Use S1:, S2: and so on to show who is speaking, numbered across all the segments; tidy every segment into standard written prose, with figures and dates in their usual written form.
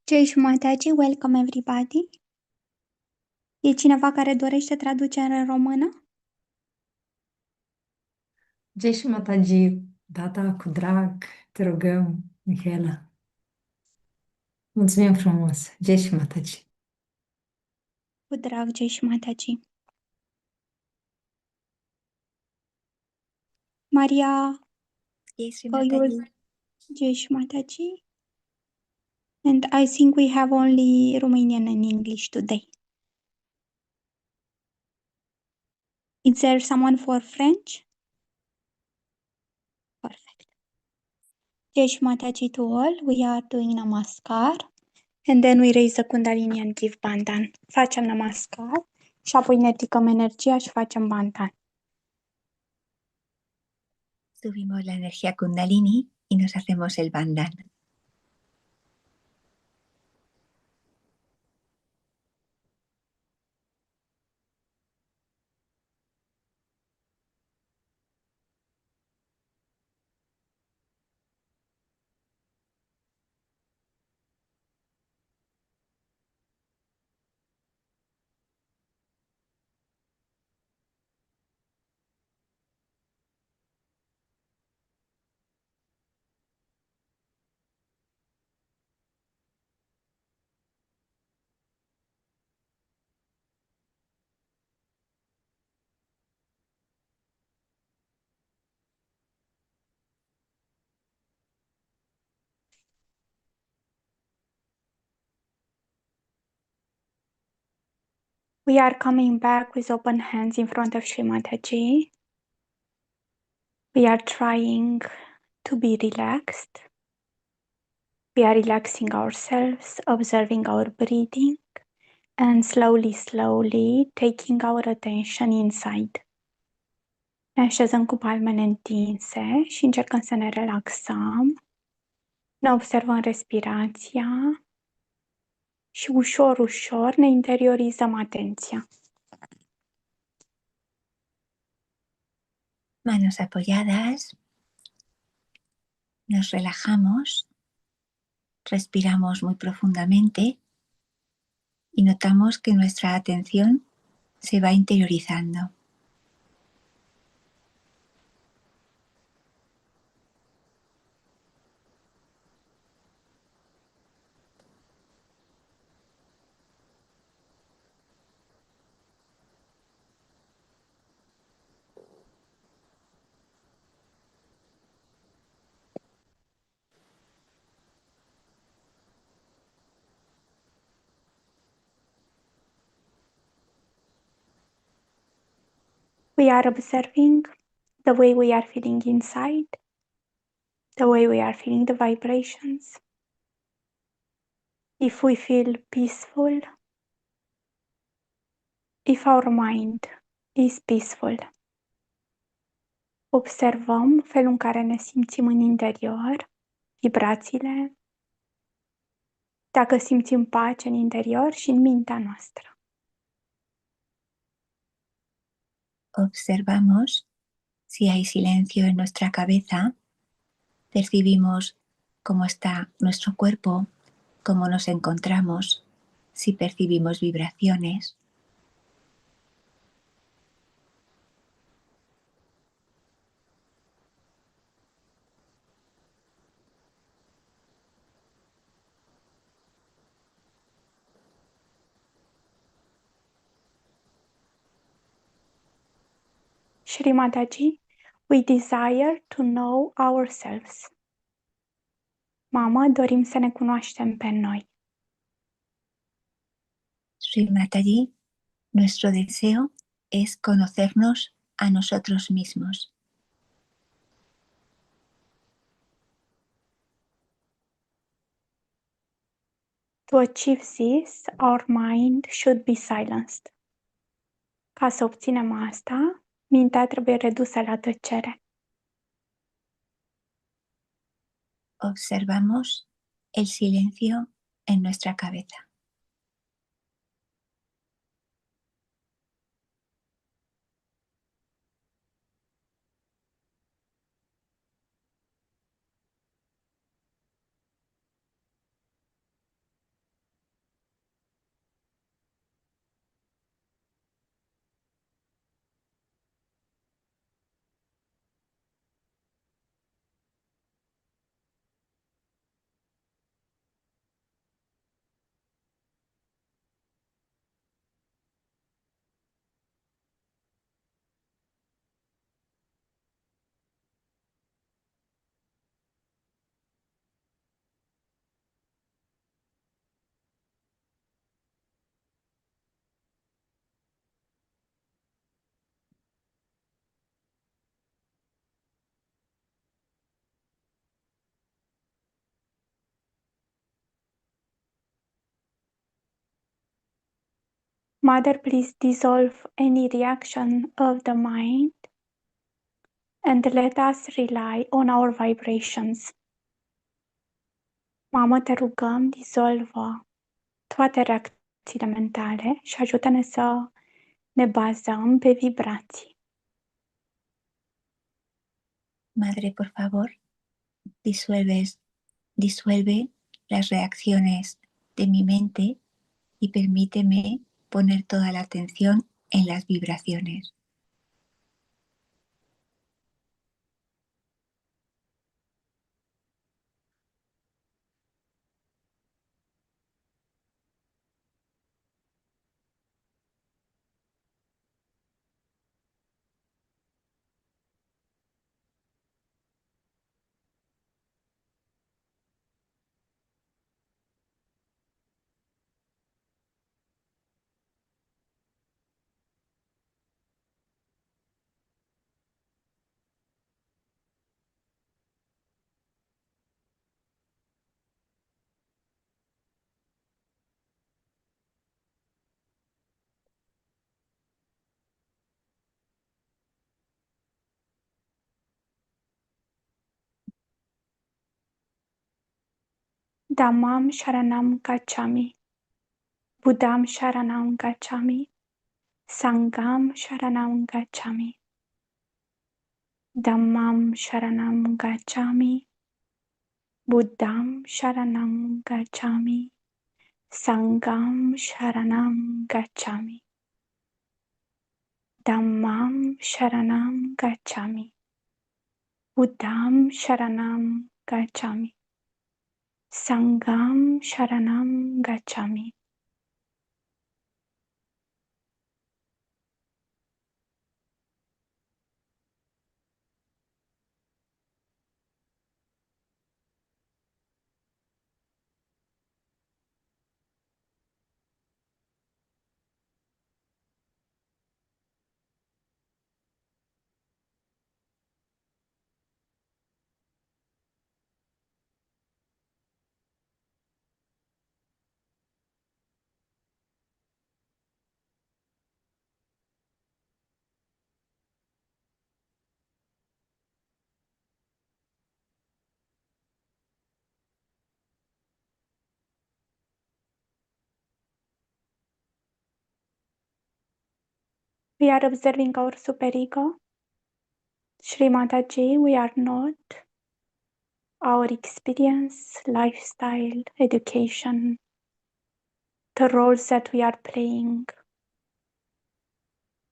S1: Jai Shri Mataji, welcome everybody. E cineva care dorește traducere în română?
S2: Jai Shri Mataji, data cu drag, te rugăm, Mihaela. Mulțumim frumos. Jai Shri Mataji.
S1: Cu drag, Jai Shri Mataji. Maria,
S3: Jai Shri
S1: you will...
S3: Mataji.
S1: Jai Shri Mataji. And I think we have only Romanian and English today. Is there someone for French? Perfect. Jai Shri Mataji to all. We are doing Namaskar. And then we raise the Kundalini and give Bandhan. Facem Namaskar și apoi ne ridicăm energia și facem Bandhan.
S3: Subimos la energía Kundalini y nos hacemos el bandhan.
S1: We are coming back with open hands in front of Shri Mataji. We are trying to be relaxed. We are relaxing ourselves, observing our breathing, and slowly, slowly taking our attention inside. Ne așezăm cu palmele întinse și încercăm să ne relaxăm. Ne observăm respirația și ușor, ușor ne interiorizăm atenția.
S3: Manos apoyadas, nos relajamos, respiramos muy profundamente y notamos que nuestra atención se va interiorizando.
S1: We are observing the way we are feeling inside, the way we are feeling the vibrations. If we feel peaceful, if our mind is peaceful. Observăm felul în care ne simțim în interior, vibrațiile, dacă simțim pace în interior și în mintea noastră.
S3: Observamos si hay silencio en nuestra cabeza, percibimos cómo está nuestro cuerpo, cómo nos encontramos, si percibimos vibraciones.
S1: Shri Mataji, we desire to know ourselves. Mama, dorim să ne cunoaștem pe noi.
S3: Sri Mataji, nuestro deseo es conocernos a nosotros mismos.
S1: To achieve this, our mind should be silenced. Ca să obținem asta, mintea trebuie redusă la tăcere.
S3: Observamos el silencio en nuestra cabeza.
S1: Mother, please dissolve any reaction of the mind and let us rely on our vibrations. Mamă, te rugăm, dizolvă toate reacțiile mentale și ajută-ne să ne bazăm pe vibrații.
S3: Madre, por favor, disuelve las reacciones de mi mente y permíteme poner toda la atención en las vibraciones.
S1: Dhammam Sharanam Gacchami. Buddham Sharanam Gacchami. Sangham Sharanam Gacchami. Dhammam Sharanam Gacchami. Buddham Sharanam Gacchami. Sangham Sharanam Gacchami. Dhammam Sharanam Gacchami. Buddham Sharanam Gacchami. Sangham Sharanam Gacchami. We are observing our superego. Shri Mataji, we are not our experience, lifestyle, education, the roles that we are playing.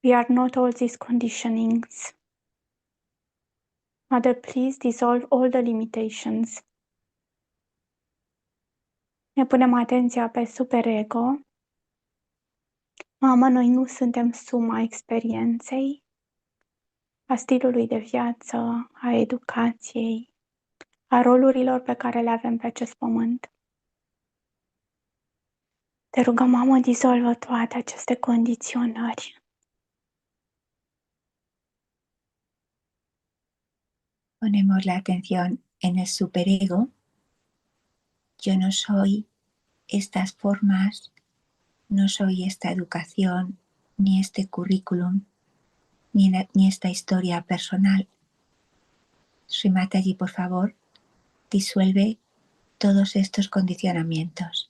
S1: We are not all these conditionings. Mother, please dissolve all the limitations. Ne punem atenția pe superego. Mamă, noi nu suntem suma experienței, a stilului de viață, a educației, a rolurilor pe care le avem pe acest pământ. Te rugăm, mamă, dizolvă toate aceste condiționări.
S3: Ponemos la atención en el superego. Yo no soy estas formas, no soy esta educación, ni este currículum, ni esta historia personal. Sri Mataji, por favor, disuelve todos estos condicionamientos.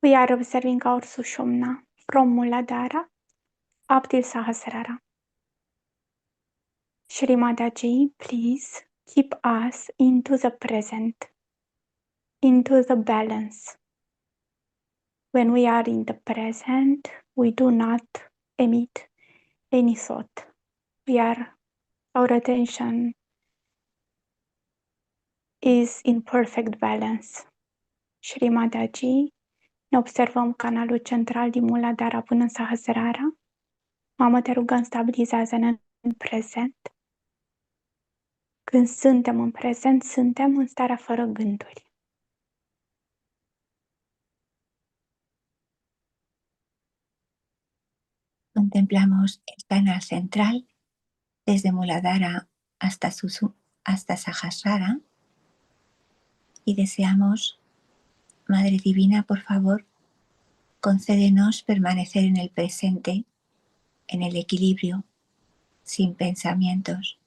S1: We are observing our Sushumna from Muladhara up till Sahasrara. Shri Mataji, please keep us into the present, into the balance. When we are in the present, we do not emit any thought. Our attention is in perfect balance. Shri Mataji, ne observăm canalul central din Muladhara până în Sahasrara. Mamă, te rugăm, stabilizează-ne în prezent. Când suntem în prezent, suntem în starea fără gânduri.
S3: Contemplamos el canal central desde Muladhara hasta Sahasrara y deseamos, Madre Divina, por favor, concédenos permanecer en el presente, en el equilibrio, sin pensamientos.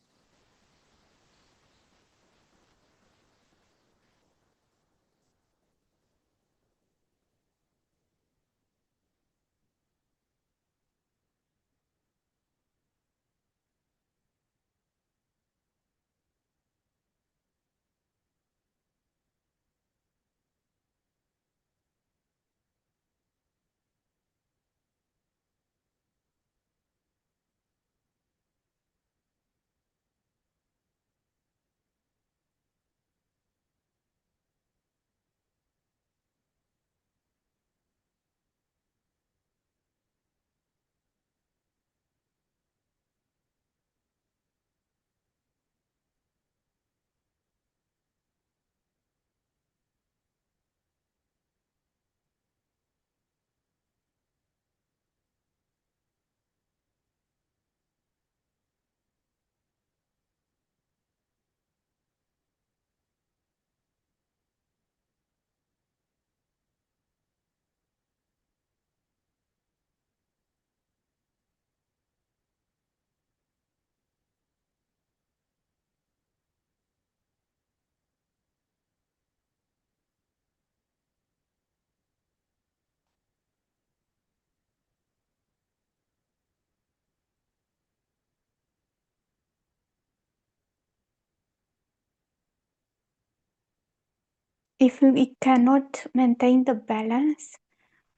S1: If we cannot maintain the balance,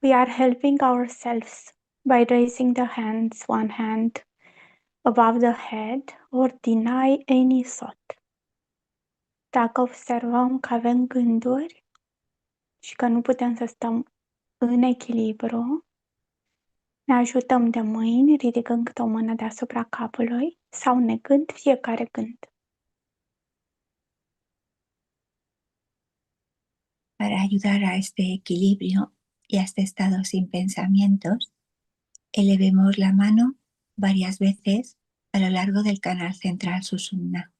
S1: we are helping ourselves by raising the hands, one hand above the head, or deny any thought. Dacă observăm că avem gânduri și că nu putem să stăm în echilibru, ne ajutăm de mâini, ridicând câte o mână deasupra capului sau negând fiecare gând.
S3: Para ayudar a este equilibrio y a este estado sin pensamientos, elevemos la mano varias veces a lo largo del canal central Sushumna.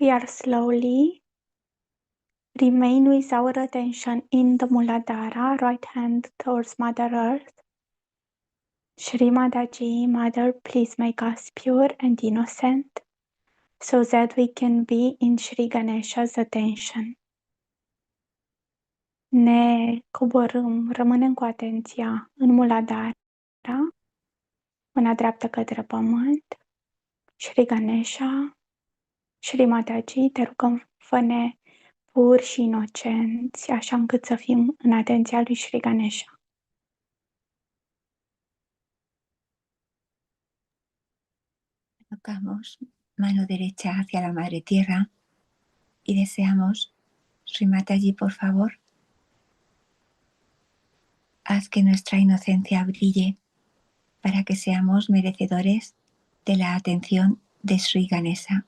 S1: We are slowly remain with our attention in the Muladhara, right hand towards Mother Earth. Shri Mataji, Mother, please make us pure and innocent so that we can be in Shri Ganesha's attention. Ne coborâm, rămânem cu atenția în Muladhara, mâna dreaptă către pământ. Shri Ganesha, Shri Mataji, te rugăm, fă-ne puri și inocenți, așa încât să fim în atenția lui Shri Ganesha.
S3: Colocamos mano derecha hacia la Madre Tierra y deseamos, Sri Mataji, por favor, haz que nuestra inocencia brille para que seamos merecedores de la atención de Sri Ganesha.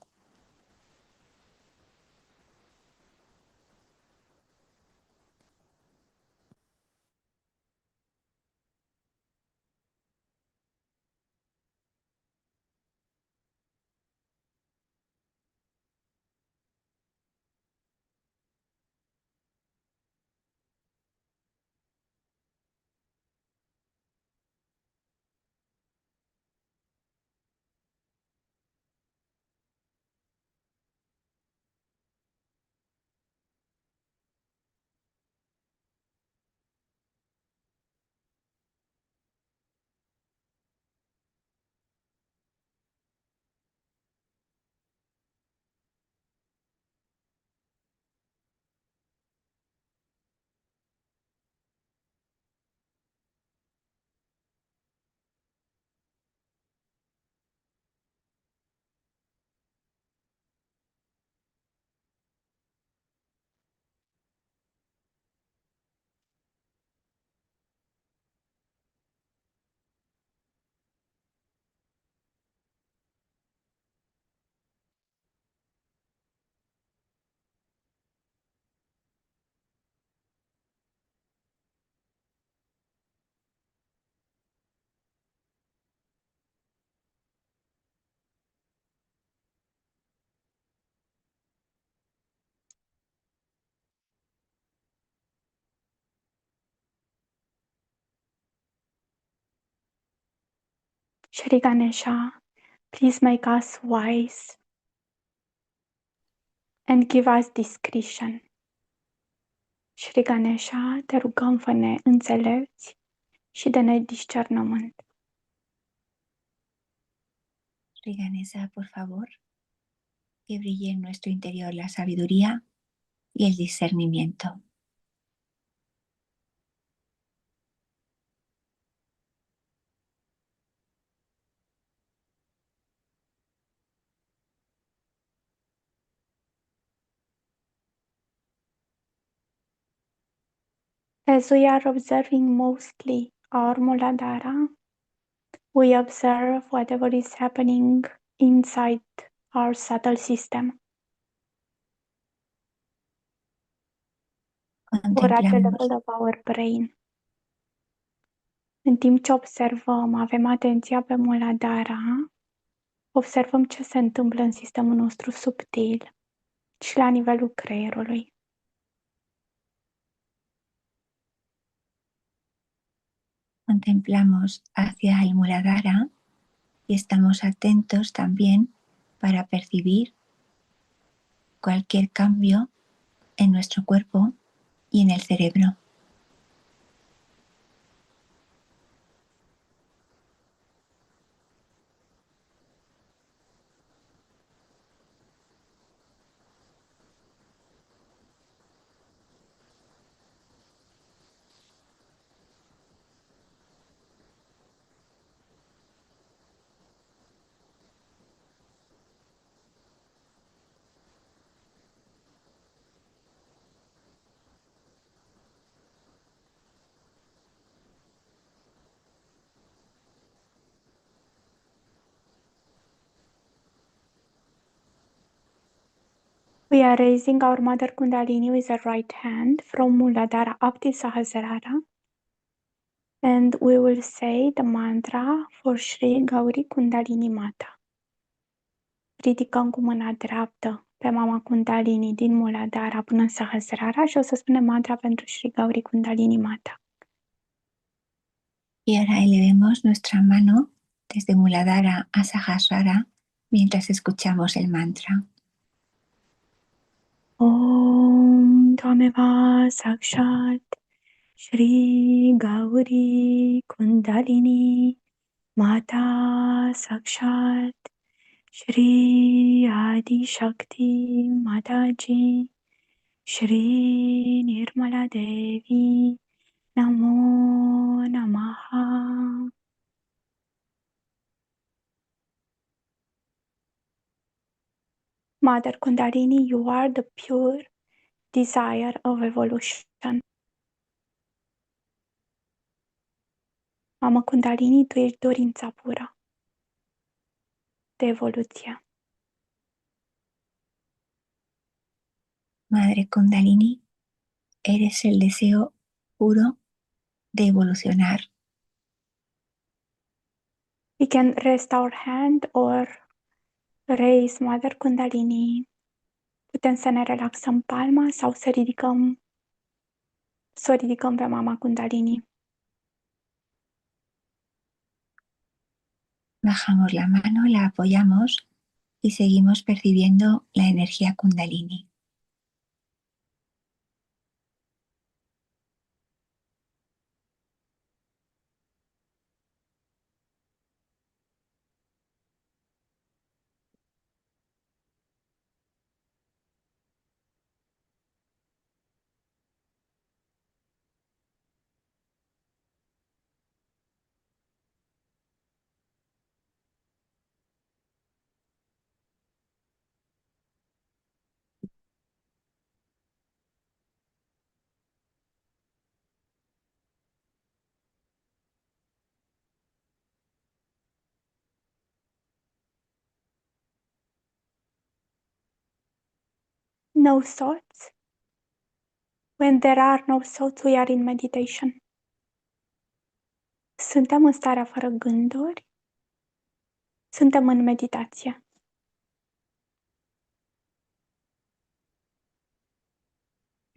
S1: Shri Ganesha, please make us wise and give us discretion. Shri Ganesha, te rugăm, fă-ne înțelepți și dă-ne discernământ.
S3: Sri Ganesha, por favor, que brille en nuestro interior la sabiduría y el discernimiento.
S1: As we are observing mostly our Muladhara, we observe whatever is happening inside our subtle system or at the
S3: Contemplamos,
S1: level of our brain. În timp ce observăm, avem atenția pe Muladhara, observăm ce se întâmplă în sistemul nostru subtil și la nivelul creierului.
S3: contemplamos hacia el Muladhara y estamos atentos también para percibir cualquier cambio en nuestro cuerpo y en el cerebro.
S1: We are raising our Mother Kundalini with the right hand from Muladhara up to Sahasrara. And we will say the mantra for Shri Gauri Kundalini Mata. Ridicăm cu mâna dreaptă pe mama Kundalini din Muladhara până în Sahasrara și o să spunem mantra pentru Shri Gauri Kundalini Mata.
S3: Y ahora elevemos nuestra mano desde Muladhara a Sahasrara mientras escuchamos el mantra.
S1: Om Tvameva Sakshat Shri Gauri Kundalini Mata Sakshat Shri Adi Shakti Mataji Shri Nirmala Devi Namo Namaha. Mother Kundalini, you are the pure desire of evolution. Mama Kundalini, tu ești dorința pură de evoluție.
S3: Madre Kundalini, eres el deseo puro de evolucionar.
S1: We can rest our hand or raise Mother Kundalini. Putem să ne relaxăm palma sau să o ridicăm pe Mama Kundalini.
S3: Bajamos la mano, la apoyamos y seguimos percibiendo la energía Kundalini.
S1: No thoughts. When there are no thoughts, we are in meditation. Suntem în starea fără gânduri. Suntem în meditație.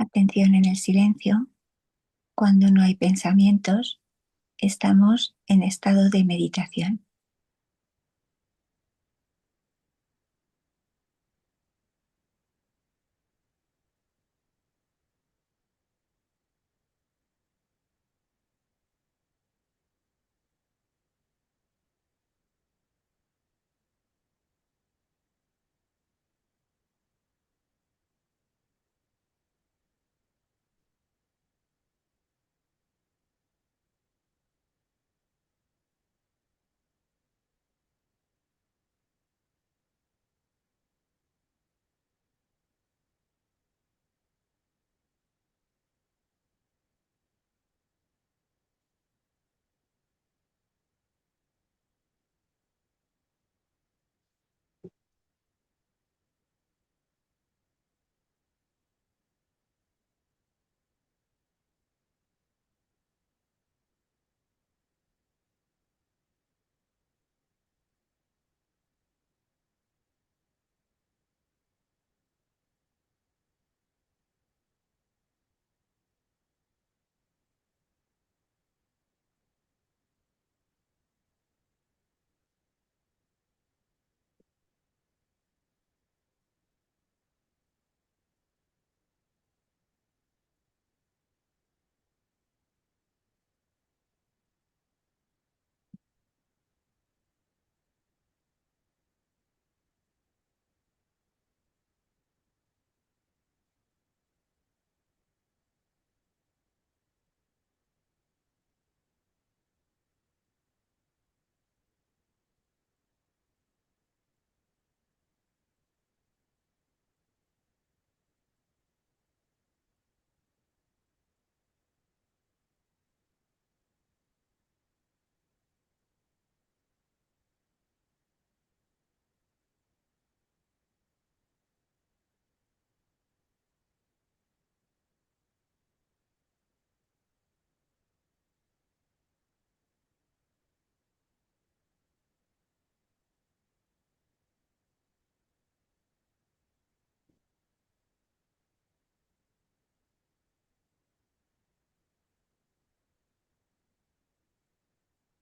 S3: Atención en el silencio. Cuando no hay pensamientos, estamos en estado de meditación.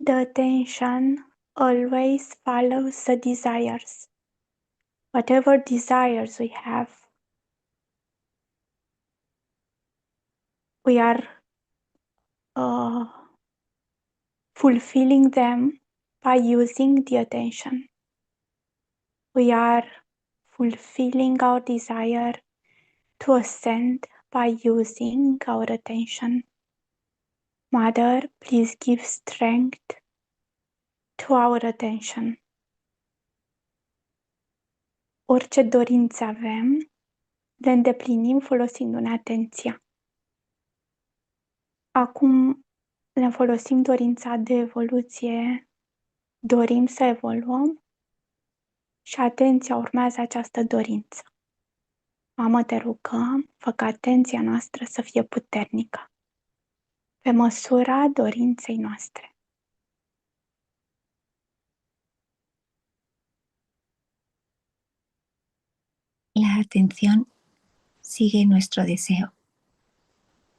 S1: The attention always follows the desires. Whatever desires we have, we are uh, fulfilling them by using the attention. We are fulfilling our desire to ascend by using our attention. Mother, please give strength to our attention. Orice dorință avem, le îndeplinim folosindu-ne atenția. Acum ne folosim dorința de evoluție, dorim să evoluăm și atenția urmează această dorință. Mamă, te rugăm, fă ca atenția noastră să fie puternică, pe măsura dorinței noastre.
S3: La atención sigue nuestro deseo.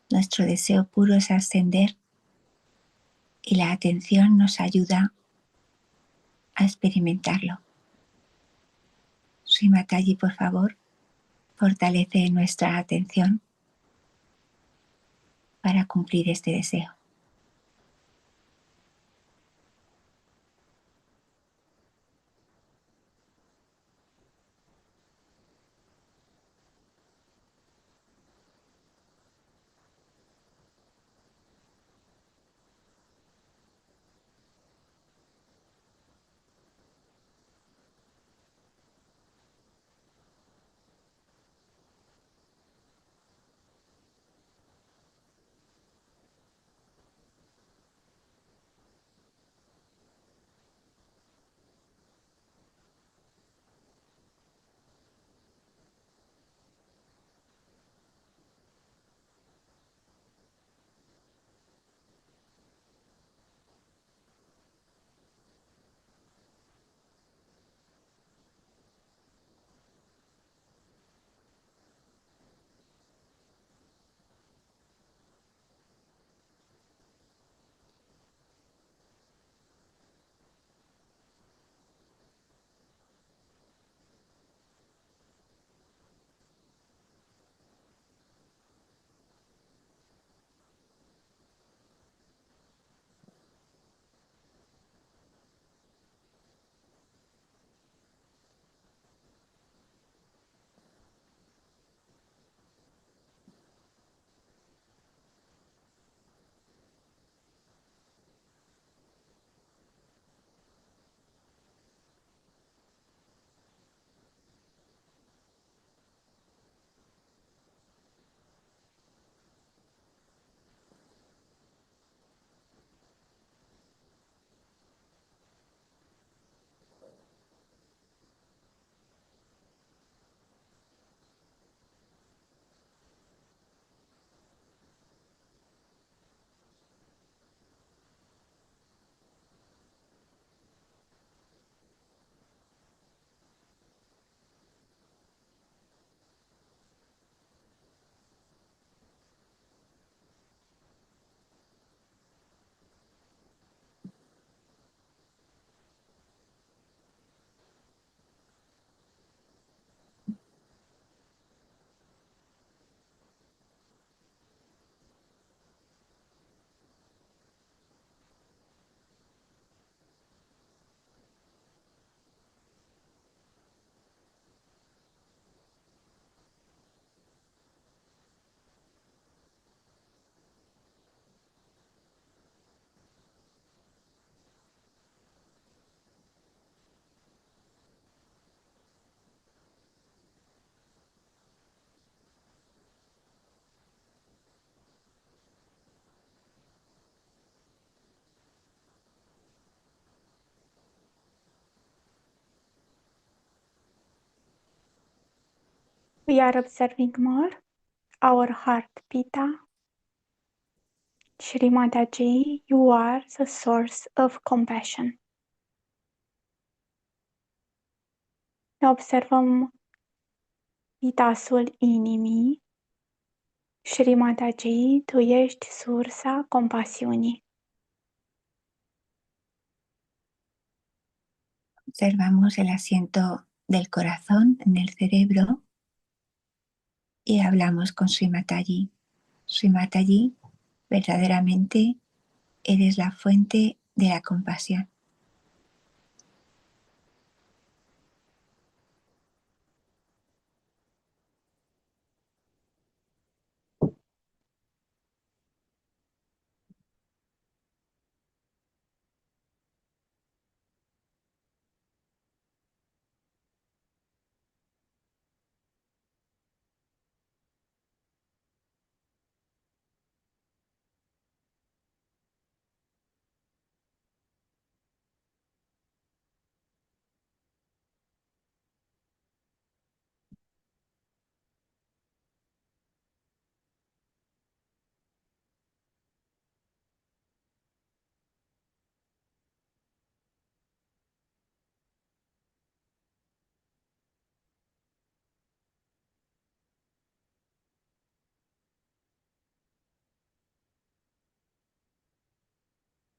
S3: Nuestro deseo puro es ascender y la atención nos ayuda a experimentarlo. Sri Mataji, por favor, fortalece nuestra atención para cumplir este deseo.
S1: We are observing more our heart pita. Shri Mataji, you are the source of compassion. Ne observăm pitasul inimii. Shri Mataji, tu ești sursa compasiunii.
S3: Observamos el asiento del corazón en el cerebro y hablamos con Sri Mataji. Sri Mataji, verdaderamente eres la fuente de la compasión.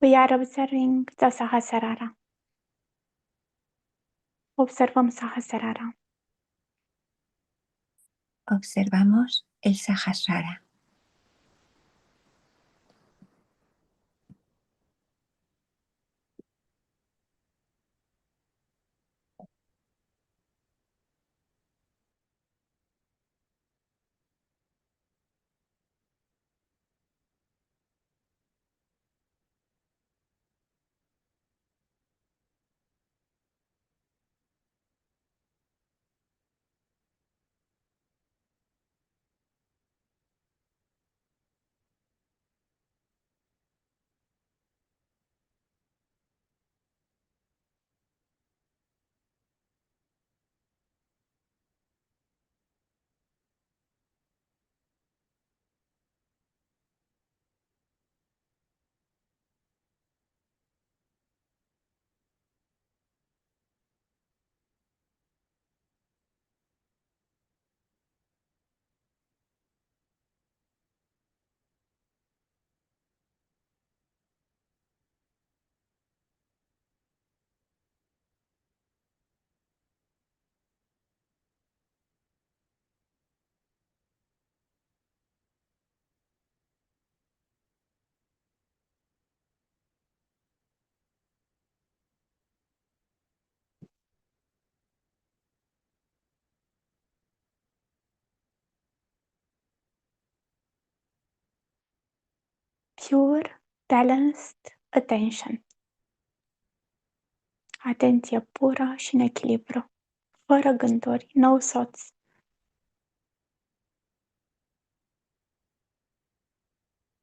S1: We are observing the Sahasrara. Observăm Sahasrara.
S3: Observamos el Sahasrara.
S1: Pure, balanced attention. Atenție pură și în echilibru. Fără gânduri, no thoughts.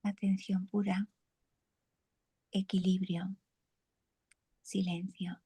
S3: Atención pura, equilibrio, silencio.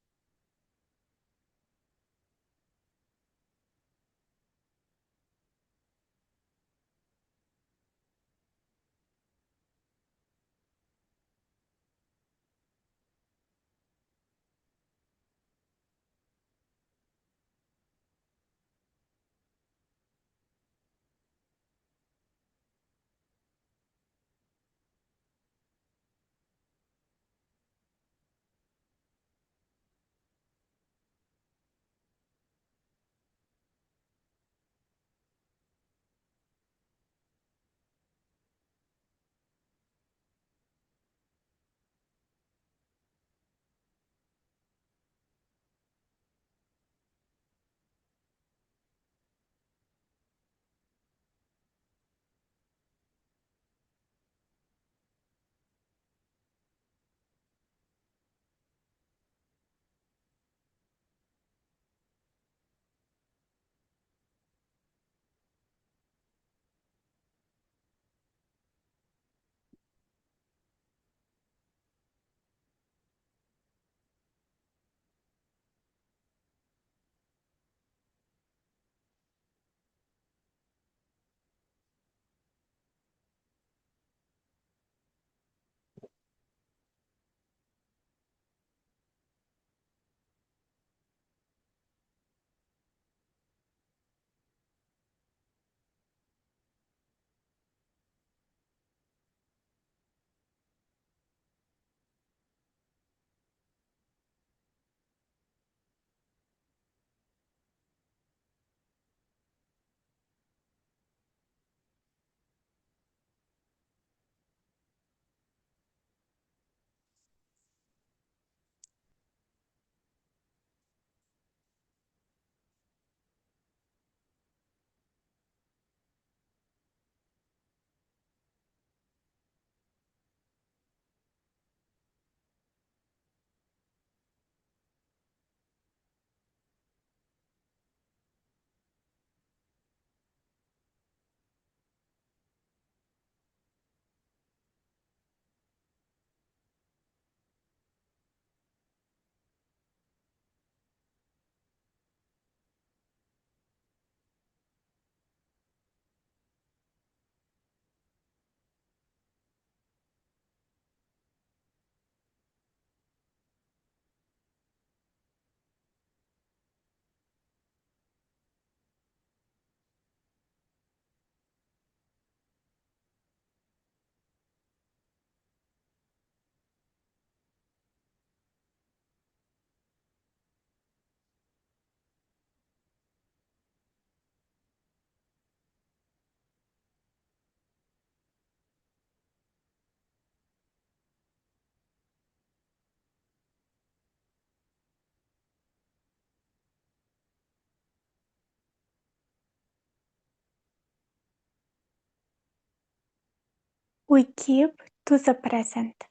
S1: We keep to the present.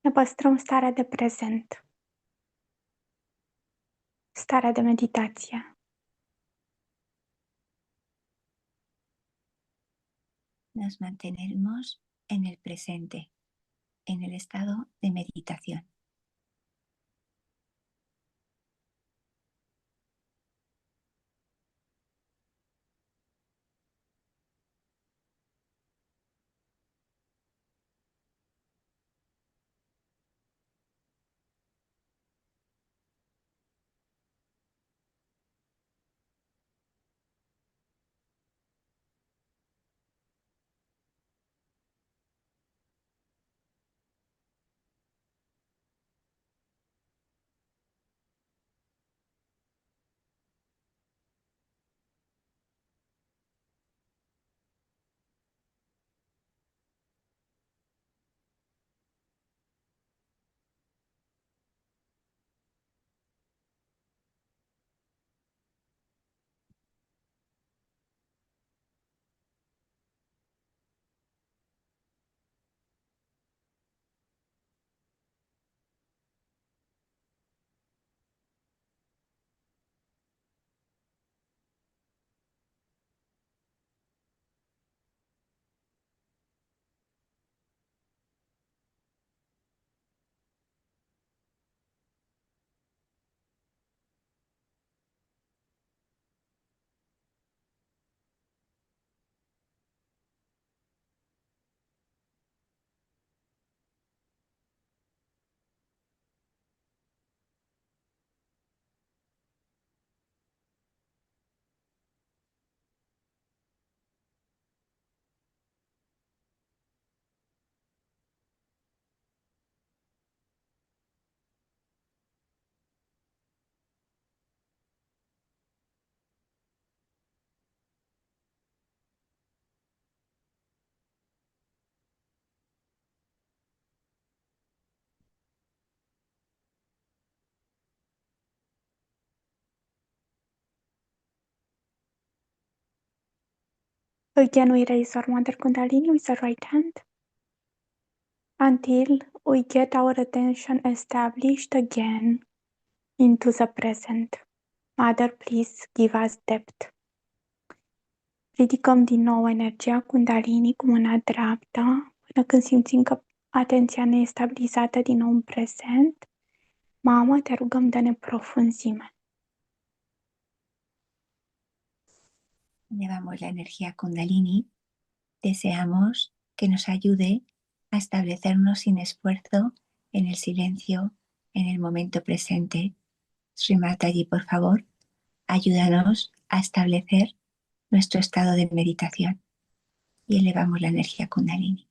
S1: Ne păstrăm starea de prezent, starea de meditație.
S3: Nos mantenemos en el presente, en el estado de meditación.
S1: Again, we raise our Mother Kundalini with the right hand until we get our attention established again into the present. Mother, please give us depth. Ridicăm din nou energia Kundalini cu mâna dreaptă până când simțim că atenția ne e stabilizată din nou în prezent. Mamă, te rugăm, dă-ne profunzime.
S3: Llevamos la energía Kundalini. Deseamos que nos ayude a establecernos sin esfuerzo en el silencio, en el momento presente. Sri Mataji, por favor, ayúdanos a establecer nuestro estado de meditación y elevamos la energía Kundalini.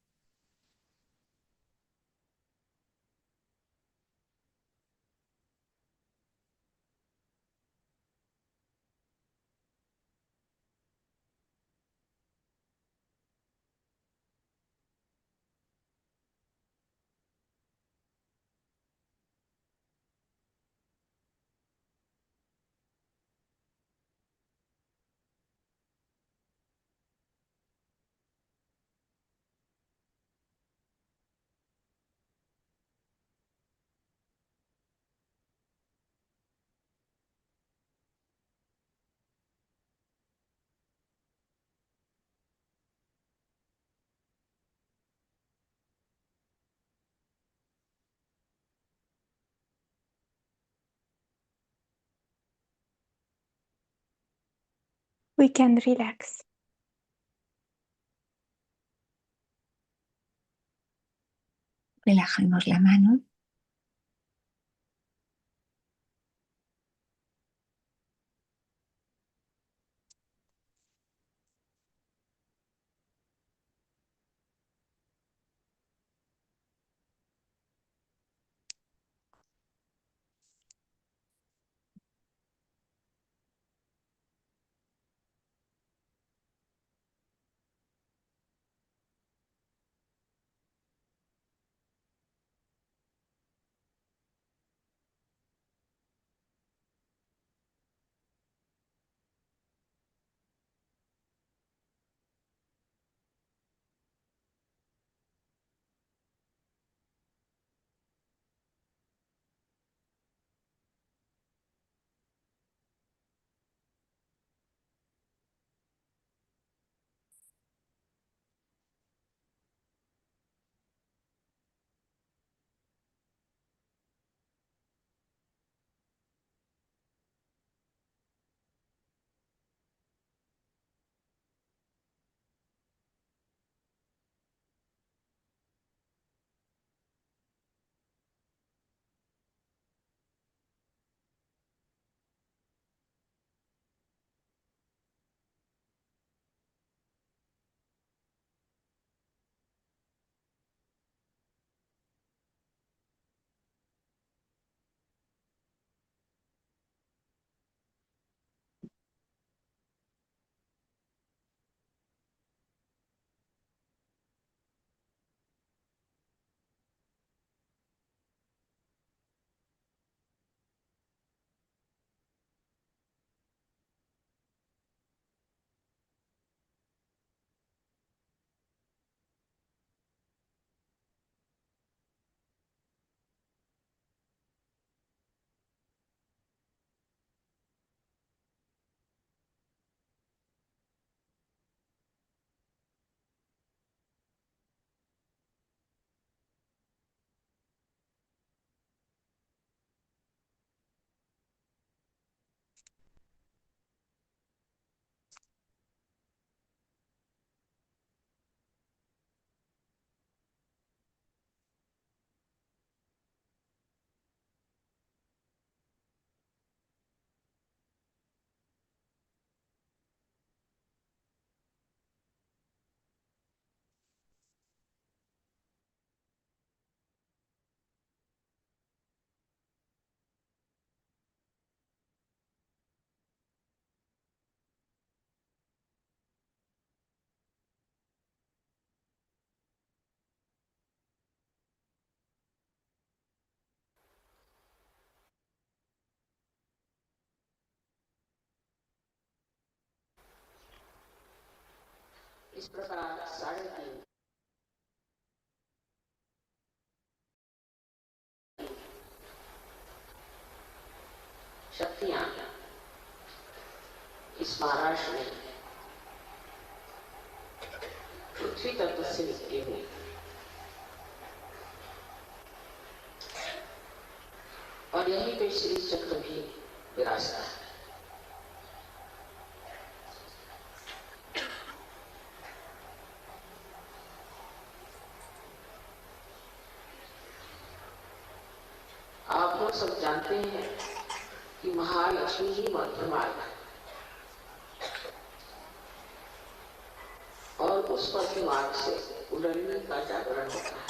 S1: We can relax.
S3: Relajemos la mano.
S4: इस प्रकार 3.5 शक्तियां इस महाराष्ट्र में पृथ्वी तत्व से निकली हुई और यहीं पे श्री चक्र भी विराजता है। आप लोग सब जानते हैं कि महालक्ष्मी ही मध्य मार्ग है और उस मध्य मार्ग से कुंडलिनी का जागरण होता है।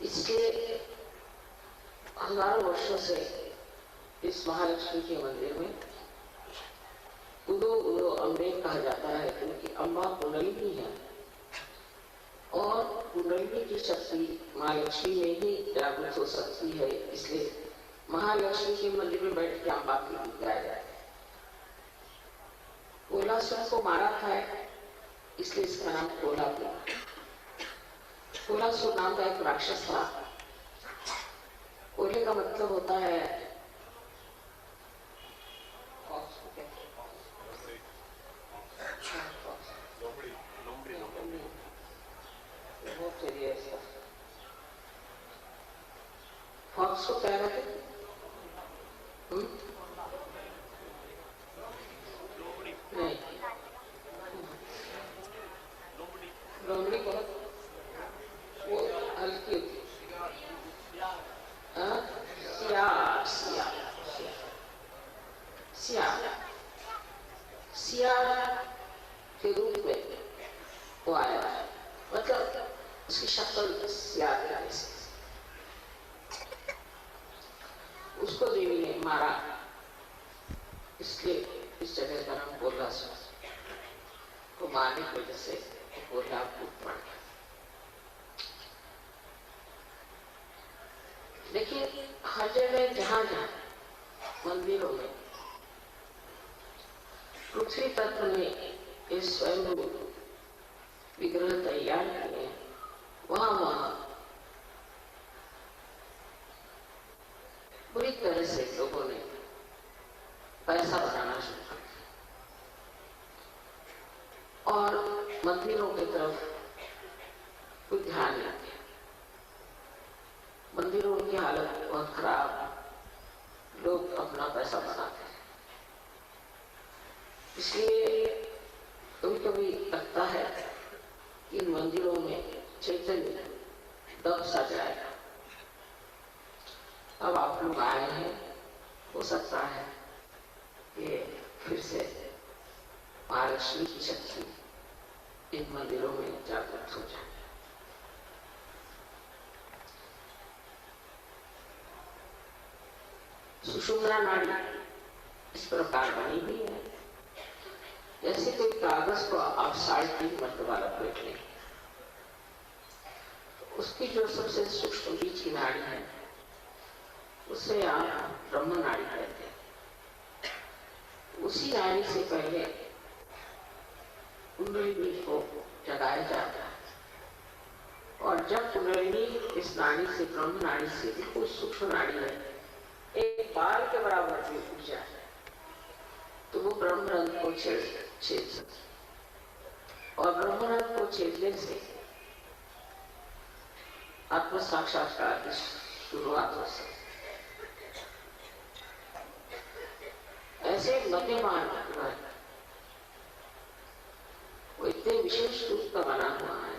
S4: इसलिए हजारों वर्षों से इस महालक्ष्मी के मंदिर में उदो उदो अम्बे कहा जाता है, क्योंकि अम्बा कुंडलिनी है और कुंडलिनी की शक्ति माँ लक्ष्मी में ही जागृत हो सकती है। इसलिए महालक्ष्मी के मंदिर में बैठ के अम्बा की गीत गाया जाता है। कोलासुर को मारा था, इसलिए इसका नाम कोलापुर। कोलासुर नाम का एक राक्षस था। कोले का मतलब होता है फॉक्स को क्या कहते हैं? नहीं, लोमड़ी को वो हल्की होती है। सियार सियार सियार सियार के रूप में वो आया है, मतलब उसकी शक्ल सियार के जैसे। उसको देवी ने मारा, इसलिए इस जगह का नाम कोल्हासुर को मारने की वजह से कोल्हापुर पड़ गया। देखिए, हर जगह जहां जहां मंदिरों में पृथ्वी तत्व ने इस स्वयं विग्रह तैयार किए, वहां वहां बुरी तरह से लोगों ने पैसा बनाना शुरू कर दिया और मंदिरों की तरफ कोई ध्यान नहीं दिया। मंदिरों की हालत बहुत खराब, लोग अपना पैसा बनाते हैं। इसलिए कभी कभी लगता है कि इन मंदिरों में चैतन्य दब सा जाएगा। अब आप लोग आए हैं, हो सकता है कि फिर से महालक्ष्मी की शक्ति इन मंदिरों में जागृत हो जाए। सुषुम्ना नाड़ी इस प्रकार बनी हुई है, जैसे कोई कागज को आप 3.5 मरतबा लपेट लें, उसकी जो सबसे सूक्ष्म बीच की नाड़ी है उसे आप ब्रह्म नाड़ी कहते हैं। उसी नाड़ी से पहले कुंडलिनी को जगाया जाता है और जब कुंडलिनी इस नाड़ी से, ब्रह्म नाड़ी से बिल्कुल सूक्ष्म नाड़ी है, एक बाल के बराबर भी उठ जाए तो वो ब्रह्मरंध्र को छेद सकती और ब्रह्मरंध्र को छेदने से आत्म साक्षात्कार की शुरुआत हो सकती। ऐसे मध्य मार्ग वो इतने विशेष रूप का बना हुआ है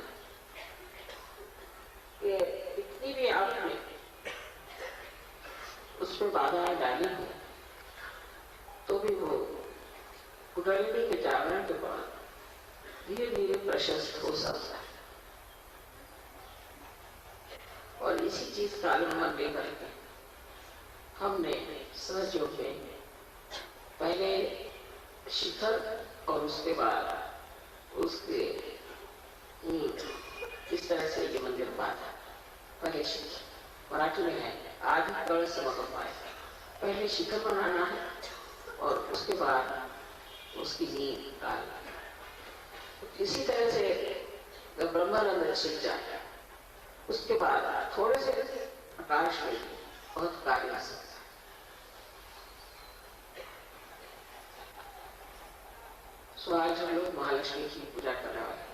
S4: कि इतनी भी आपने उसमें बाधाएं डाली है तो भी वो कुंडलिनी के जागरण के बाद धीरे धीरे प्रशस्त हो सकता है। और इसी चीज का अनुमान लेकर के हमने सहयोग में पहले शिखर और उसके बाद उसके इस तरह से ये मंदिर बांधा। पहले शिखर मराठी में है, आदि कल समागम आए, पहले शिखर बनाना है और उसके बाद उसकी नींव डालना। इसी तरह से जब ब्रह्मानंद छिप जाए उसके बाद थोड़े से प्रकाश में बहुत कार्य आ सकता है। सो आज हम लोग महालक्ष्मी की पूजा करने वाले हैं।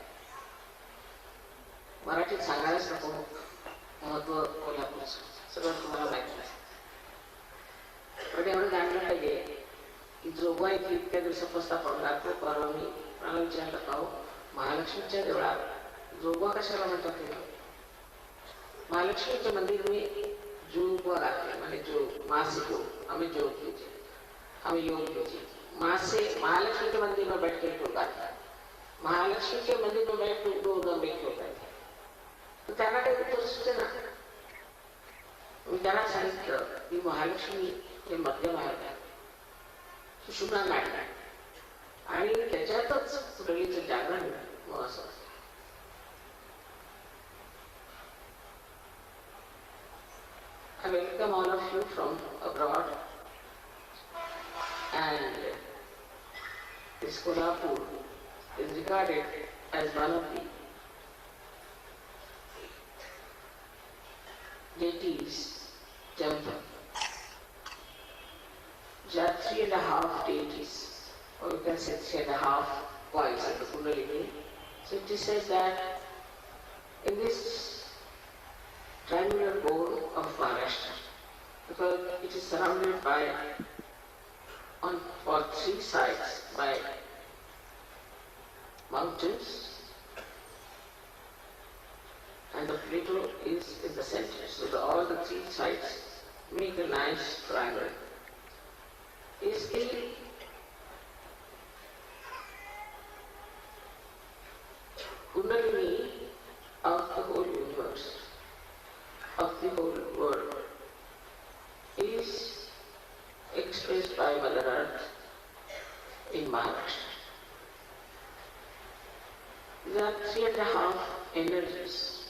S4: मराठीत सांगायलाच नको महत्व कोल्हापूरचं सगळं तुम्हाला माहिती आहे. पण एवढं जाणलं पाहिजे की जोगवा इथे इतक्या दिवसापासून आपण राहतो. परवा मी मला विचारलं का हो महालक्ष्मीच्या देवळात जोगवा कशाला म्हणतात ते? महालक्ष्मी के मंदिर में जोगवा आते हैं, माने जो माँ से जो हमें योग कीजिए, हमें योग कीजिए. माँ से महालक्ष्मी के मंदिर में बैठ के योग आता है. महालक्ष्मी के मंदिर में बैठ के दो दम एक योग आता है. तो त्यांना काही उत्तर सुचे ना. मी त्यांना सांगितलं की महालक्ष्मी हे मध्यम आहे, सुषुम्ना नाडी आणि त्याच्यातच पुरळीचं जागरण मग असं. I welcome all of you from abroad, and this Kolhapur is regarded as one of the deities temple. There are 3.5 deities, or you can say 3.5 points of the Kundalini. So it is said that in this triangular bowl of Maharashtra, because it is surrounded by on 3 sides by mountains, and the plateau is in the center. So all the 3 sides make a nice triangle. Is the Kundalini of the whole universe, of the whole world, is expressed by Mother Earth in Maharashtra. There are 3.5 energies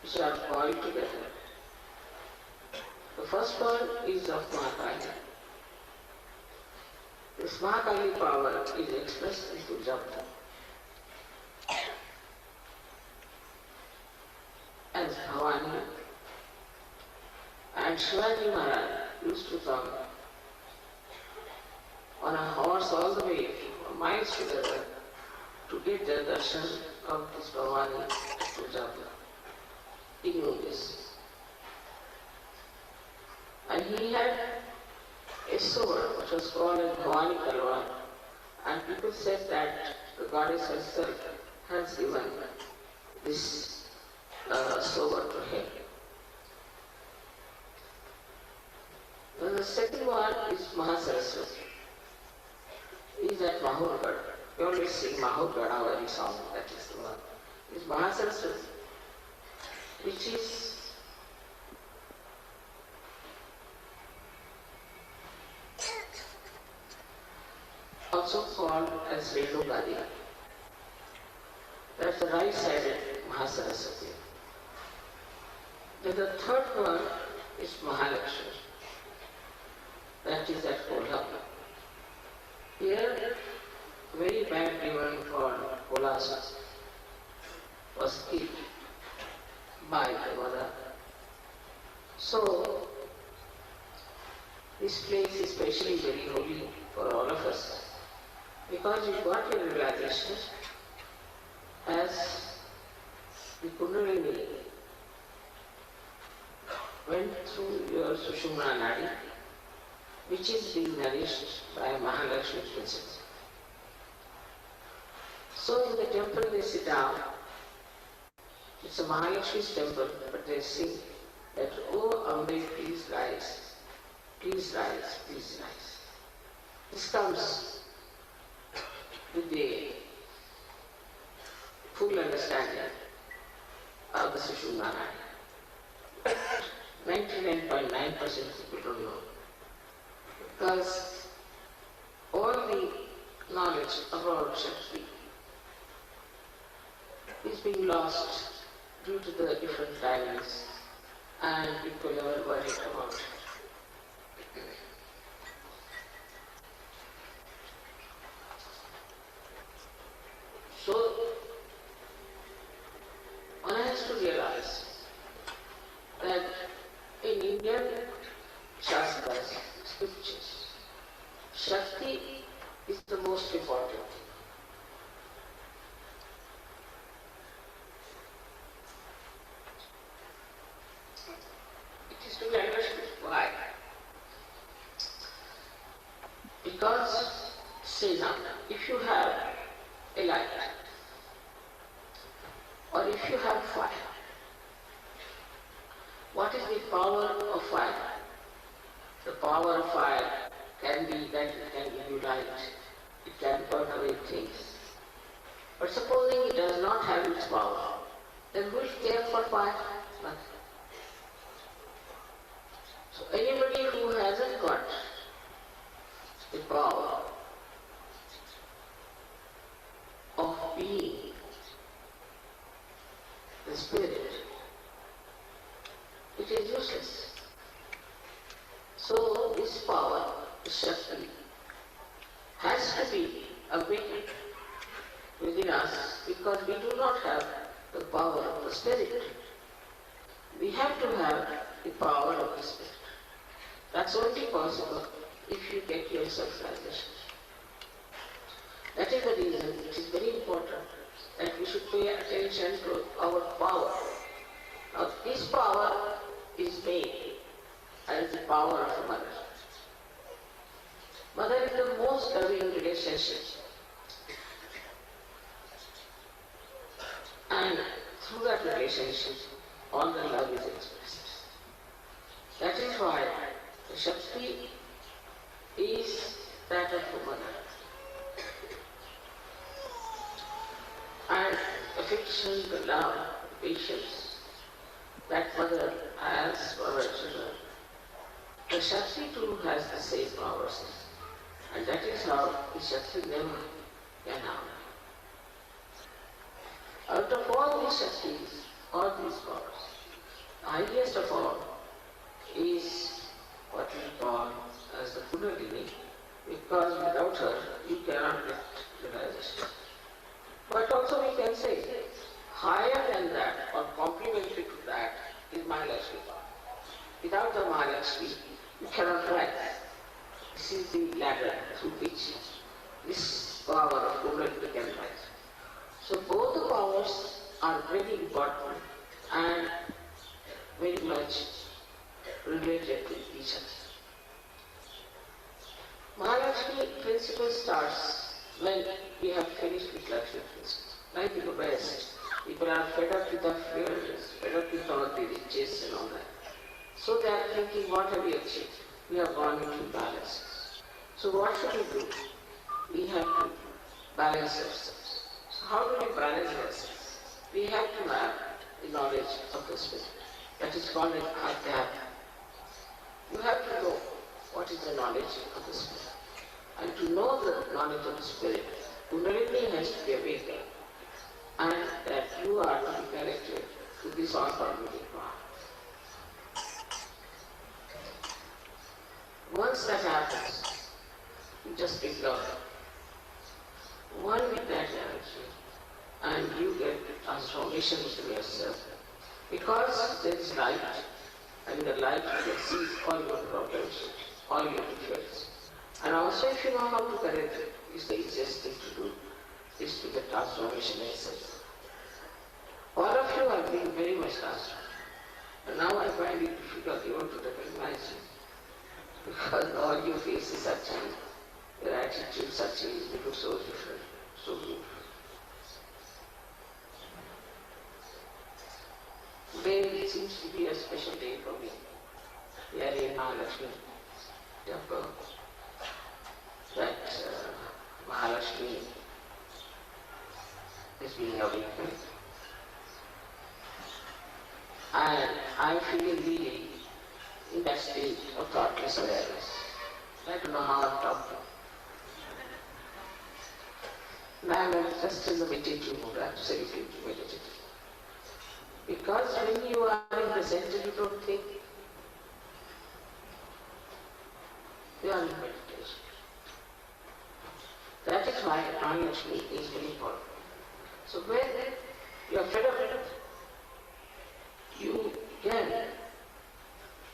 S4: which are coiled together. The first one is of Mahakali. This Mahakali power is expressed into Japa. As Bhavani, and Shivaji Maharaj used to come on a horse all the way for miles together to get the darshan of this Bhavani to Japa. He knew this. And he had a sword which was called as Bhavani Talwar, and people said that the goddess herself has given this sword to him. Then the second one is Mahasaraswati. He is at Mahurgad. We always sing Mahurgad, our very song, that is the one. It is Mahasaraswati, which is also called as Renugadi. That's the right-sided Mahasaraswati. Then the third one is Mahalakshmi. That is at Kolhapur. Here, very bad demon called Kolasa was killed by the mother. So, this place is especially very holy for all of us, because you got your realization as the Kundalini went through your Sushumna Nadi, which is being nourished by Mahalakshmi princess. So in the temple they sit down. It's a Mahalakshmi's temple, but they sing that, "Oh Ambe, please rise, please rise, please rise." This comes with the full understanding of the Sushumna Nadi. 99.9% people don't know, because all the knowledge about Shakti is being lost due to the different timings, and people never worry about it. So one has to realize that in Indian Shastras, scriptures, Shakti is the most important. It is to be understood. Why? Because, say now, if you have a light, or if you have fire, what is the power of fire? The power of fire can be that it can give you light, it can burn away things. But supposing it does not have its power, then who will care for fire? Nothing. So anybody who hasn't got the power of being the spirit, it is useless. So this power, the Shakti, has to be awakened within us because we do not have the power of the spirit. We have to have the power of the spirit. That's only possible if you get your self-realization. That is the reason it is very important that we should pay attention to our power. Now this power is made as the power of a mother. Mother is the most loving relationship. And through that relationship, all the love is expressed. That is why the Shakti is that of a mother. And affection, the love, the patience that mother has for her children. The Shakti too has the same powers. And that is how the Shakti never can harm. Out of all these Shaktis, all these powers, the highest of all is what we call as the Kundalini, because without her you cannot get realization. But also we can say, higher than that or complementary to that is Mahalakshmi power. Without the Mahalakshmi, you cannot rise. This is the ladder through which this power of Kundalini can rise. So both the powers are very important and very much related to each other. Mahalakshmi principle starts when we have finished with Lakshmi principle. Like in the West, people are fed up with the affairs, fed up with all the riches and all that. So they are thinking, what have we achieved? We have gone into imbalances. So what should we do? We have to balance ourselves. So how do we balance ourselves? We have to have the knowledge of the spirit. That is called an adhyatma. You have to know what is the knowledge of the spirit. And to know the knowledge of the spirit, Kundalini has to be awakened. And that you are to be connected to this all-pervading power. Once that happens, you just become one with that energy and you get transformation within yourself. Because there is light, and in the light you can see all your problems, all your defects. And also if you know how to correct it, it's the easiest thing to do, is to get transformation itself. All of you are being very much transformed. And now I find it difficult even to recognize you. Because all your faces are changed, your attitudes are changed, you look so different, so beautiful. Today seems to be a special day for me. We are in Mahalakshmi temple. That Mahalakshmi is being awakened. And I feel really in that state of thoughtless awareness. I don't know how I'm talking. And I'm just in the meditative mood, absolutely meditative. Because when you are in the center, you don't think. You are in meditation. That is why Mahalakshmi is very important. So when you are fed up, you can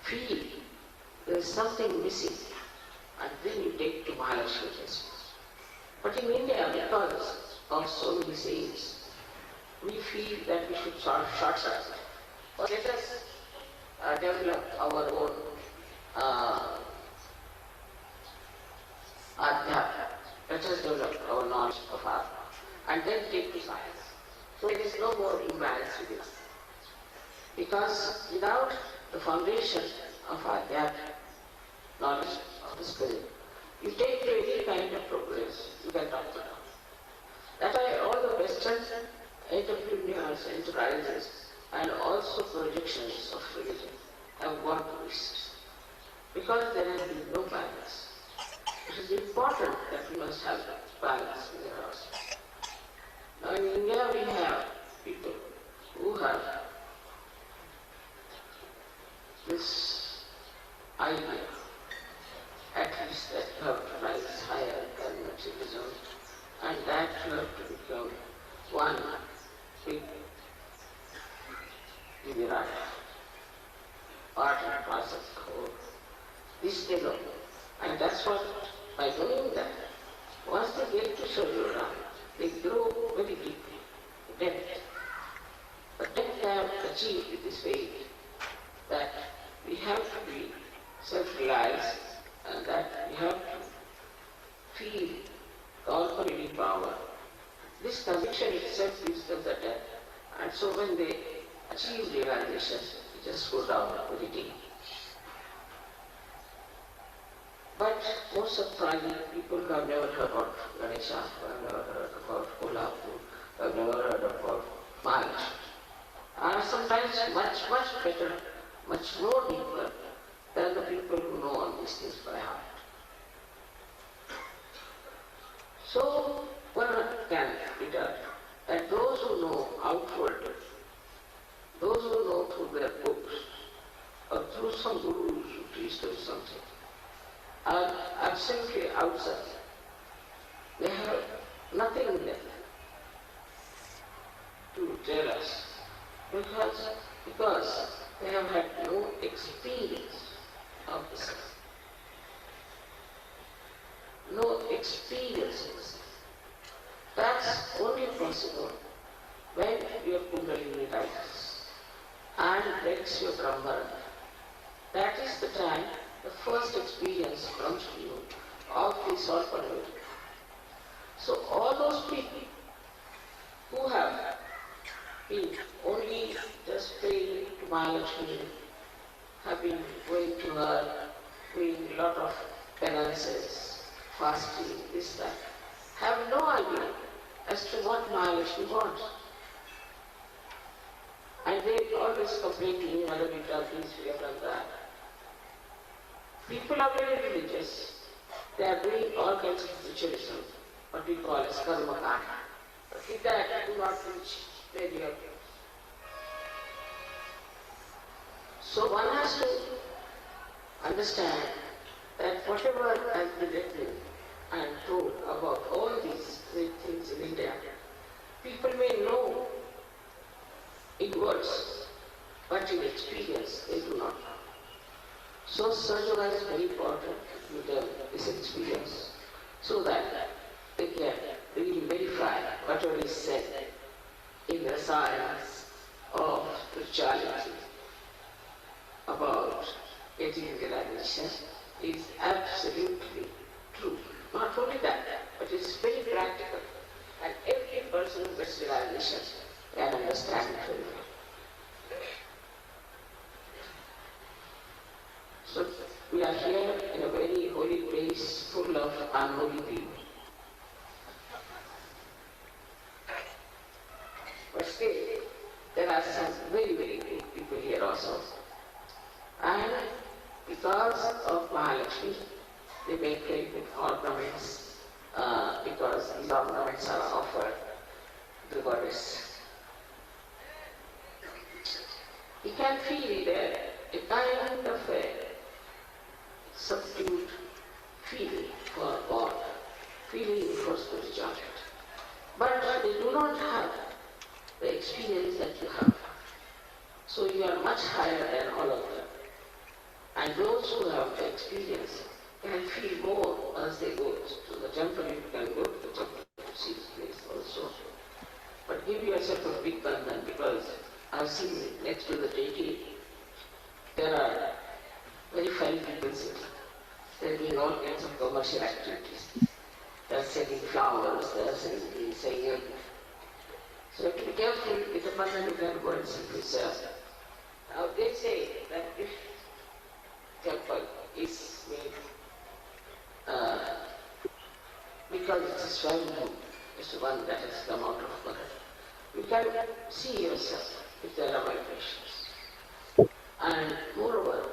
S4: feel there is something missing, and then you take to Mahalakshmi festival. But in India, because of so many saints, we feel that we should short-circuit. Let us develop our own adhyatma. Let us develop our knowledge of Atma and then take to science. So there is no more imbalance within us. Because without the foundation of adhyatma, knowledge of the spirit, you take to any kind of progress, you can talk about. That's why all the Western entrepreneurs, enterprises, and also projections of religion have gone to waste. Because there has been no balance. It is important that we must have balance within ourselves. Now in India we have people who have this idea, at least that you have to rise higher than materialism, and that you have to become one big Virat, part and parcel of the whole. This they know. And that's what, by doing that, once they get to Sarjura, they grow very deeply. Depth. But then they have achieved with this way that we have to be self-realized and that we have to feel the all-pervading power. This conviction itself gives them the depth. And so when they achieve realization, they just go down very deep. But most of the time, people who have never heard about Ganesha, who have never heard about Kolhapur, who have never heard about Mahalakshmi, are sometimes much better, much more deeper than the people who know all these things by heart. So, one can be done that those who know outward, those who know through their books, or through some gurus who teach them something, are absolutely outside. They have nothing left to tell us because they have had no experience of the self. No experiences. That's only possible when your Kundalini rises and breaks your Brahman. That is the time the first experience comes to you of this all-pervading. So all those people who have been only just praying to Mahalakshmi, have been going to her, doing a lot of penances, fasting, this, that, have no idea as to what Mahalakshmi wants. And they always complain to me, Madam, we have this, we have done that. People are very religious. They are doing all kinds of ritualism, what we call as karma kanda. But with that, do not reach where you have. So one has to understand that whatever has been written and told about all these great things in India, people may know in words, but in experience they do not know. So Sahaja is very important to them, this experience, so that they can really verify whatever is said in the science of spirituality about getting realization is absolutely true. Not only that, but it's very practical, and every person who gets realization can understand it very well. So we are here in a very holy place full of unholy people. But still, there are some very good people here also. And because of Mahalakshmi, they make very good ornaments, because these ornaments are offered to the goddess. You can feel there a kind of a subdued feeling for God, feeling for spirituality. But they they do not have the experience that you have. So you are much higher than all of them. And those who have the experience can feel more as they go to the temple. You can go to the temple to see the place also. But give yourself a big bandhan, because I've seen next to the deity, there are very fine people sitting. They're doing all kinds of commercial activities. They're selling flowers, they're selling. So you have to be careful with the bandhan. You can go and see this. Now they say that if temple is made because it is Swayambhu, it's the one that has come out of Mother. You can see yourself if there are vibrations. And moreover,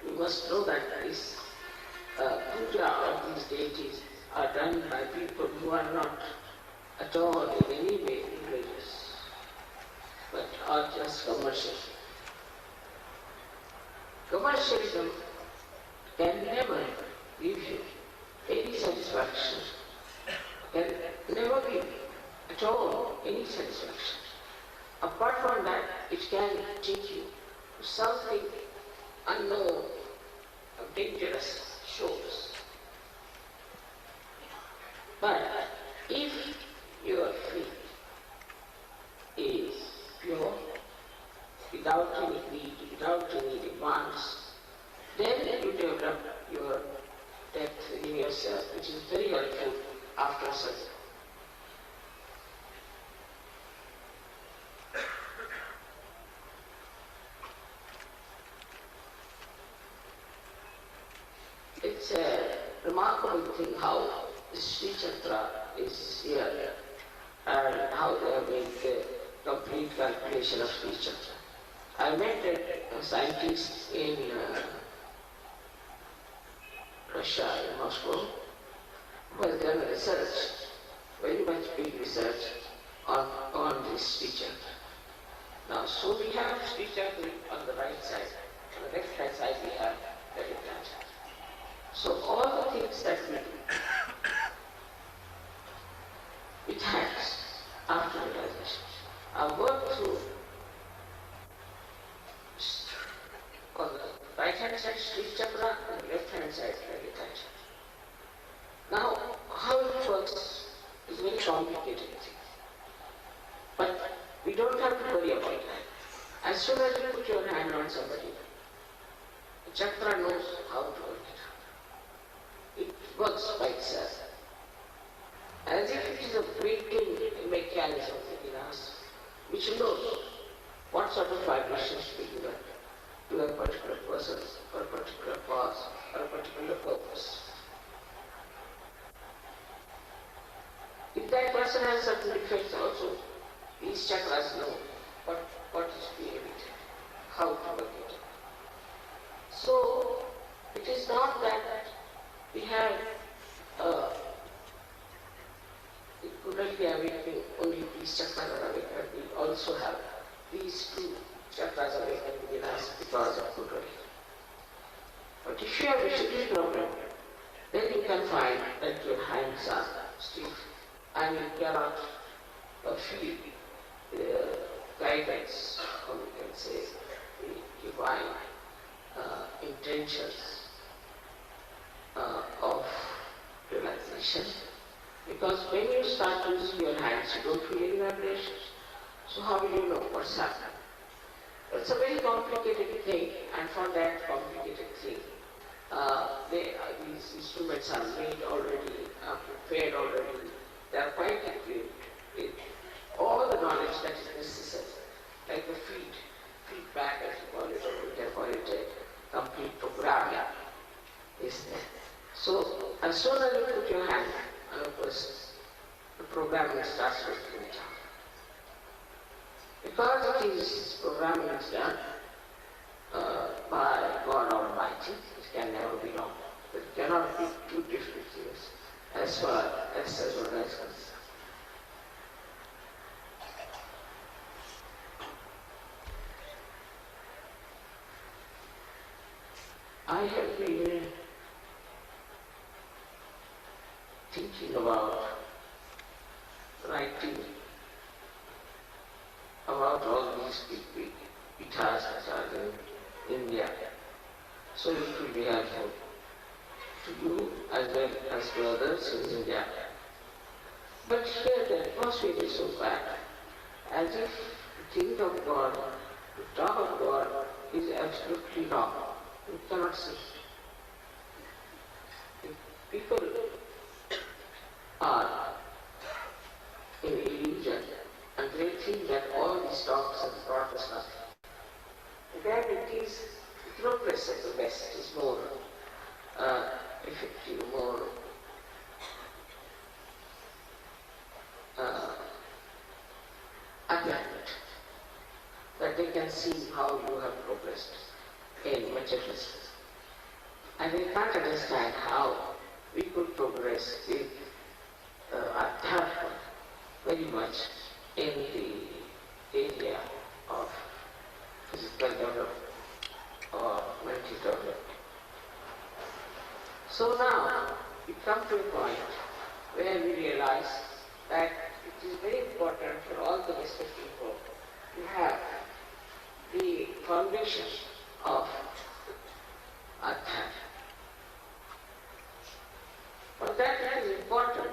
S4: you must know that this puja of these deities are done by people who are not at all in any way religious, but are just commercial. Commercialism can never give you any satisfaction, can never give at all any satisfaction. Apart from that, it can take you to something unknown, dangerous shores. But if your faith is pure, without any greed, without any demands, then you develop your depth in yourself, which is very helpful after surgery. It's a remarkable thing how the Sri Chakra is here and how they have made the complete calculation of Sri Chakra. I met a scientist in Russia, in Moscow, who has done research, very much big research on this Sri Chakra. Now, so we have Sri Chakra on the right side, on the left hand side we have the Vikrama Chakra. So all the things that we do, it has after realization. I work through on the right hand side Sri Chakra and the left hand side Vikrama Chakra. Now, how it works is a very complicated thing. But we don't have to worry about that. As soon as you put your hand on somebody, the chakra knows how to work it out. It works by itself. As if it is a breaking mechanism within us, which knows what sort of vibrations to be given to a particular person, for a particular cause, or a particular purpose. If that person has certain defects also, these chakras know what is being emitted, how to work it. So, it is not that we have it couldn't be awakening, only these chakras are awakened. We also have these two chakras awakened within us because of Kundalini. But if you have a schedule problem, then you can find that your hands are stiff and you cannot feel guidance, or we can say the divine intentions of realization. Because when you start using your hands, you don't feel any vibrations. So how will you know what's happening? It's a very complicated thing, and for that complicated thing, these instruments are made already, are prepared already. They are quite equipped with all the knowledge that is necessary, like the feedback as you call it, or we can call it a complete programming is there. So as soon as you put your hand on a person, the programming starts working it out. Because it is programming is done by God Almighty, it can never be wrong. It cannot be two different things as far as one is concerned. I have been thinking about writing speak with guitars which are in India. So it will be helpful to you as well as to others in India. But here the atmosphere is so bad, as if to think of God, to talk of God is absolutely wrong. You cannot see. If people are in illusion and they think that all these talks have brought us nothing, then it is progress of the West is more effective, more apparent, that they can see how you have progressed in materialism. And they can't understand how we could progress with Adhyatma very much in the area of physical development or mental development. So now we come to a point where we realize that it is very important for all the Western people to have the foundation of Adhyatma. For that it is important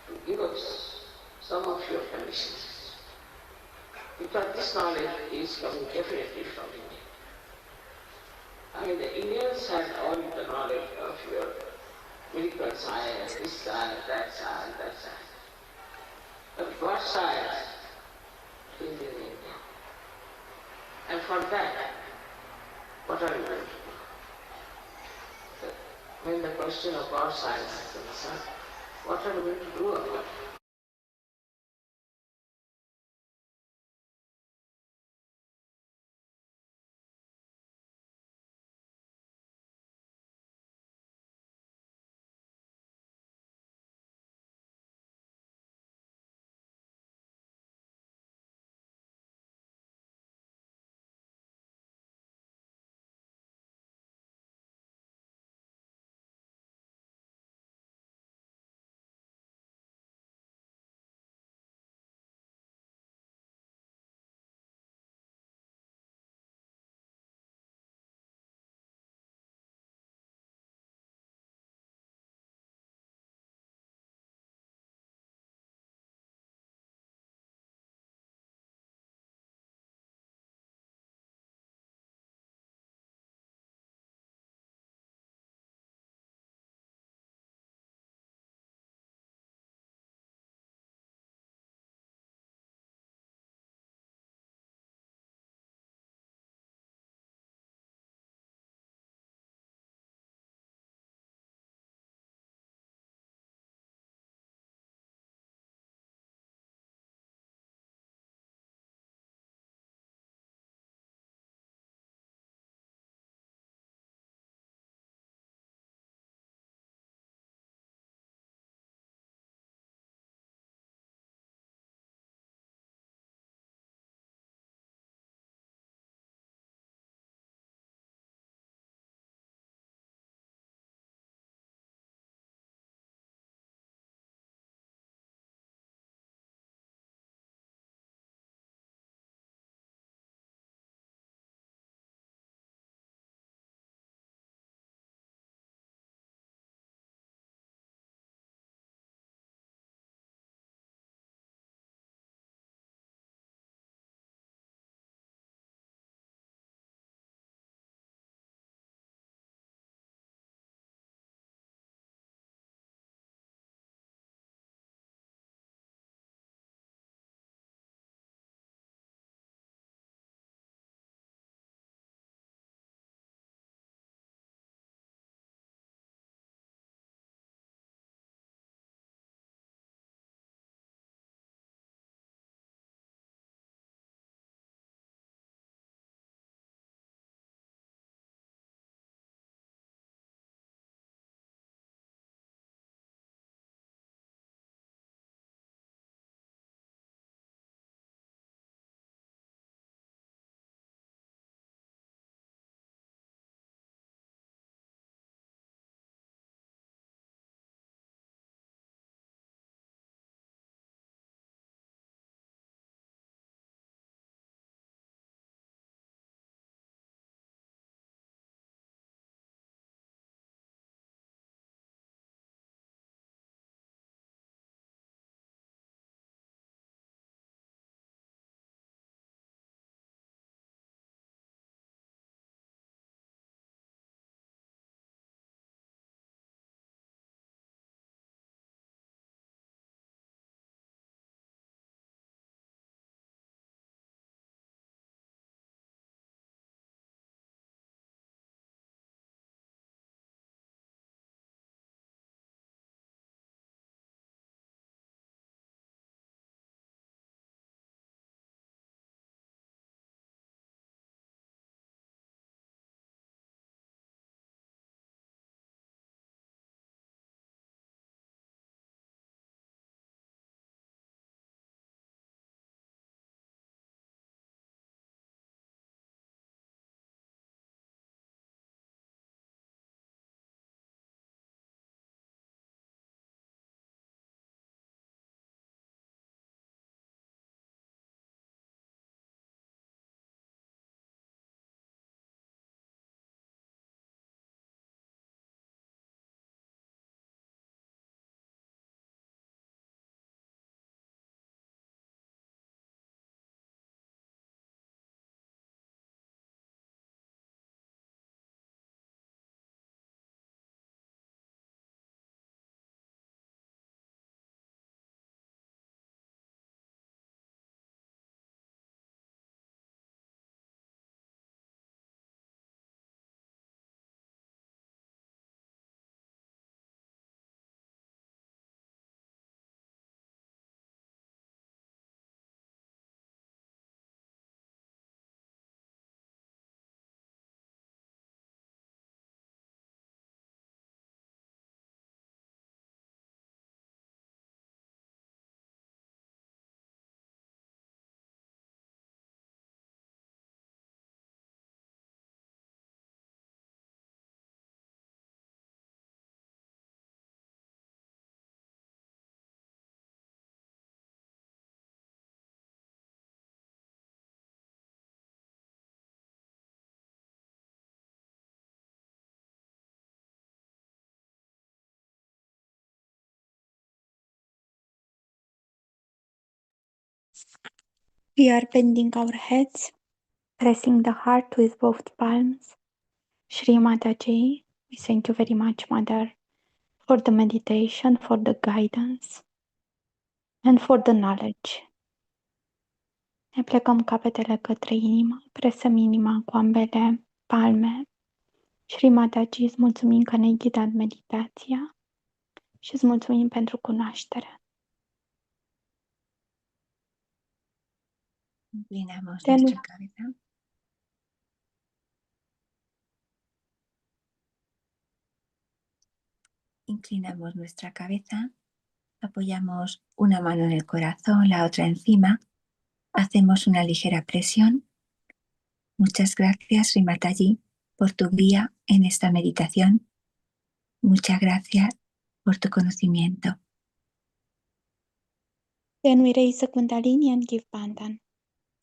S4: to give us some of your conditions, because this knowledge is coming definitely from India. I mean, the Indians had all the knowledge of your medical science, this science, that science, that science. But what science is in India? And for that, what are you going to do? When the question of what science is concerned, what are we going to do about it?
S1: We are bending our heads, pressing the heart with both palms. Shri Mataji, we thank you very much, Mother, for the meditation, for the guidance, and for the knowledge. Ne plecăm capetele către inimă, presăm inima cu ambele palme. Shri Mataji, îți mulțumim că ne-ai ghidat meditația și îți mulțumim pentru cunoaștere.
S3: Inclinamos
S1: Then
S3: nuestra cabeza. Inclinamos nuestra cabeza, apoyamos una mano en el corazón, la otra encima, hacemos una ligera presión. Muchas gracias, Sri Mataji, por tu guía en esta meditación. Muchas gracias por tu conocimiento.
S1: Then we raise the Kundalini and give Bandhan.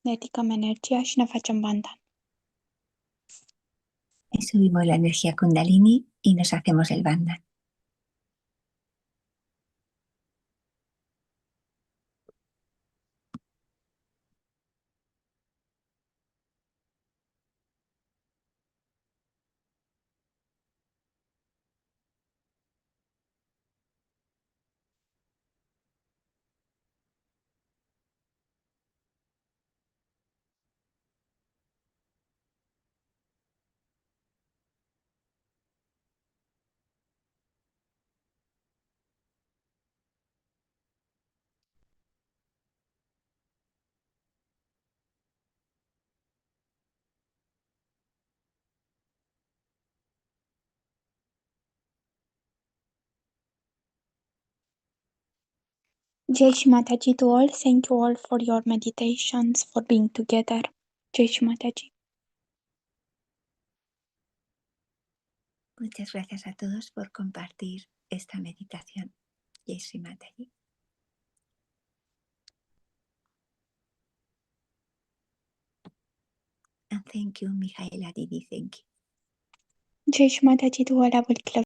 S1: Ne ridicăm energia și ne facem Bandhan.
S3: Y subimos la energía Kundalini y nos hacemos el bandhan.
S1: Jai Shri Mataji to all. Thank you all for your meditations, for being together. Jai Shri Mataji.
S3: Muchas gracias a todos por compartir esta meditación. Jai Shri Mataji. And thank you, Mihaela Didi. Thank you.
S1: Jai Shri Mataji to all. I will close.